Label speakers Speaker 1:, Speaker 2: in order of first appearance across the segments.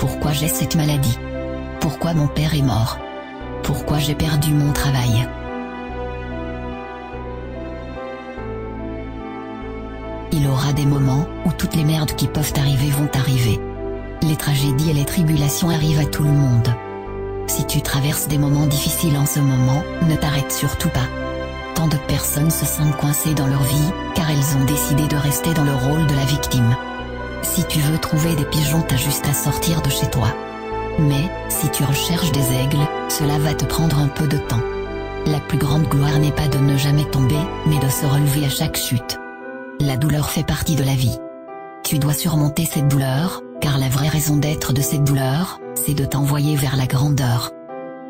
Speaker 1: Pourquoi j'ai cette maladie? Pourquoi mon père est mort? Pourquoi j'ai perdu mon travail? Il aura des moments où toutes les merdes qui peuvent arriver vont arriver. Les tragédies et les tribulations arrivent à tout le monde. Si tu traverses des moments difficiles en ce moment, ne t'arrête surtout pas. Tant de personnes se sentent coincées dans leur vie, car elles ont décidé de rester dans le rôle de la victime. Si tu veux trouver des pigeons, t'as juste à sortir de chez toi. Mais, si tu recherches des aigles, cela va te prendre un peu de temps. La plus grande gloire n'est pas de ne jamais tomber, mais de se relever à chaque chute. La douleur fait partie de la vie. Tu dois surmonter cette douleur, car la vraie raison d'être de cette douleur, c'est de t'envoyer vers la grandeur.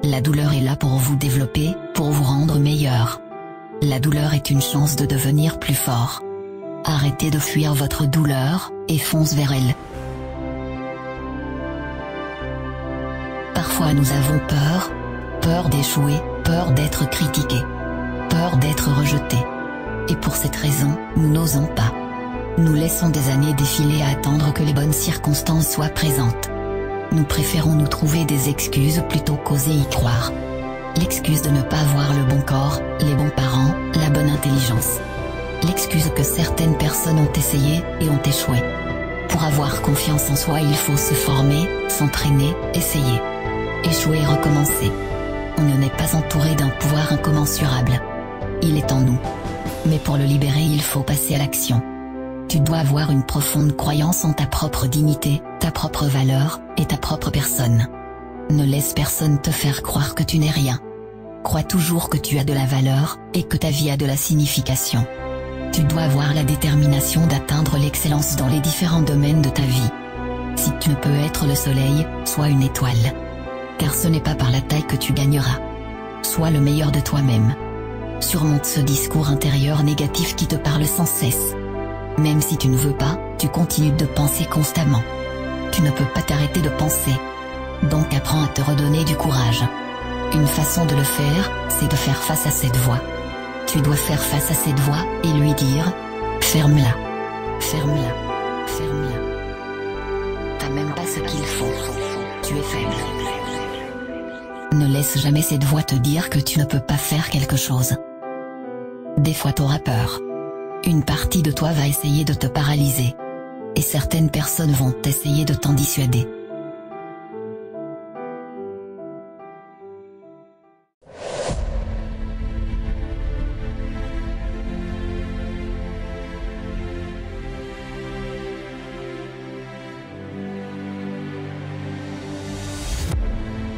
Speaker 1: La douleur est là pour vous développer, pour vous rendre meilleur. La douleur est une chance de devenir plus fort. Arrêtez de fuir votre douleur, et fonce vers elle. Parfois nous avons peur. Peur d'échouer, peur d'être critiqué. Peur d'être rejeté. Et pour cette raison, nous n'osons pas. Nous laissons des années défiler à attendre que les bonnes circonstances soient présentes. Nous préférons nous trouver des excuses plutôt qu'oser y croire. L'excuse de ne pas avoir le bon corps, les bons parents, la bonne intelligence. L'excuse que certaines personnes ont essayé et ont échoué. Pour avoir confiance en soi, il faut se former, s'entraîner, essayer. Échouer et recommencer. On ne n'est pas entouré d'un pouvoir incommensurable. Il est en nous. Mais pour le libérer, il faut passer à l'action. Tu dois avoir une profonde croyance en ta propre dignité, ta propre valeur, et ta propre personne. Ne laisse personne te faire croire que tu n'es rien. Crois toujours que tu as de la valeur, et que ta vie a de la signification. Tu dois avoir la détermination d'atteindre l'excellence dans les différents domaines de ta vie. Si tu ne peux être le soleil, sois une étoile. Car ce n'est pas par la taille que tu gagneras. Sois le meilleur de toi-même. Surmonte ce discours intérieur négatif qui te parle sans cesse. Même si tu ne veux pas, tu continues de penser constamment. Tu ne peux pas t'arrêter de penser. Donc apprends à te redonner du courage. Une façon de le faire, c'est de faire face à cette voix. Tu dois faire face à cette voix et lui dire « Ferme-la. Ferme-la. Ferme-la. T'as même pas ce qu'il faut. Tu es faible. » Ne laisse jamais cette voix te dire que tu ne peux pas faire quelque chose. Des fois t'auras peur. Une partie de toi va essayer de te paralyser. Et certaines personnes vont essayer de t'en dissuader.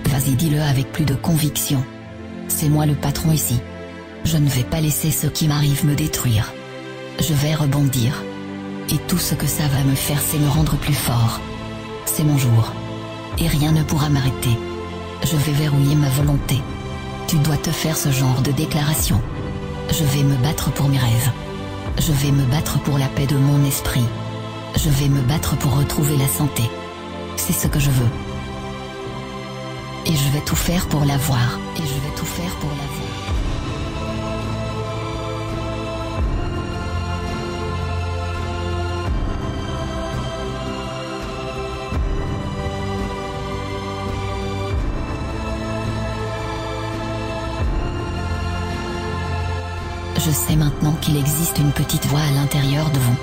Speaker 1: Vas-y, dis-le avec plus de conviction. C'est moi le patron ici. Je ne vais pas laisser ce qui m'arrive me détruire. Je vais rebondir. Et tout ce que ça va me faire, c'est me rendre plus fort. C'est mon jour. Et rien ne pourra m'arrêter. Je vais verrouiller ma volonté. Tu dois te faire ce genre de déclaration. Je vais me battre pour mes rêves. Je vais me battre pour la paix de mon esprit. Je vais me battre pour retrouver la santé. C'est ce que je veux. Et je vais tout faire pour l'avoir. Et je vais tout faire pour l'avoir. Je sais maintenant qu'il existe une petite voix à l'intérieur de vous,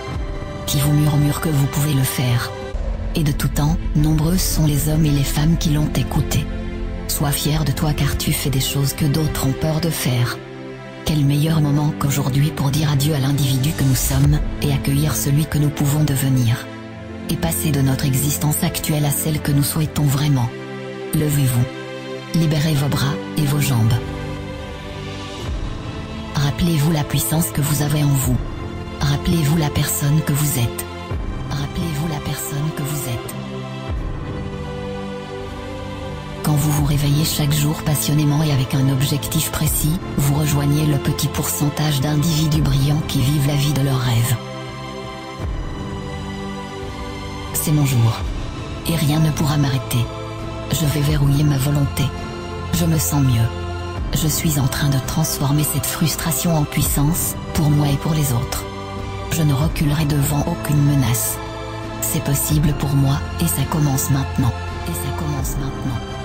Speaker 1: qui vous murmure que vous pouvez le faire. Et de tout temps, nombreux sont les hommes et les femmes qui l'ont écouté. Sois fier de toi car tu fais des choses que d'autres ont peur de faire. Quel meilleur moment qu'aujourd'hui pour dire adieu à l'individu que nous sommes, et accueillir celui que nous pouvons devenir. Et passer de notre existence actuelle à celle que nous souhaitons vraiment. Levez-vous. Libérez vos bras et vos jambes. Rappelez-vous la puissance que vous avez en vous. Rappelez-vous la personne que vous êtes. Rappelez-vous la personne que vous êtes. Quand vous vous réveillez chaque jour passionnément et avec un objectif précis, vous rejoignez le petit pourcentage d'individus brillants qui vivent la vie de leurs rêves. C'est mon jour. Et rien ne pourra m'arrêter. Je vais verrouiller ma volonté. Je me sens mieux. Je suis en train de transformer cette frustration en puissance, pour moi et pour les autres. Je ne reculerai devant aucune menace. C'est possible pour moi, et ça commence maintenant. Et ça commence maintenant.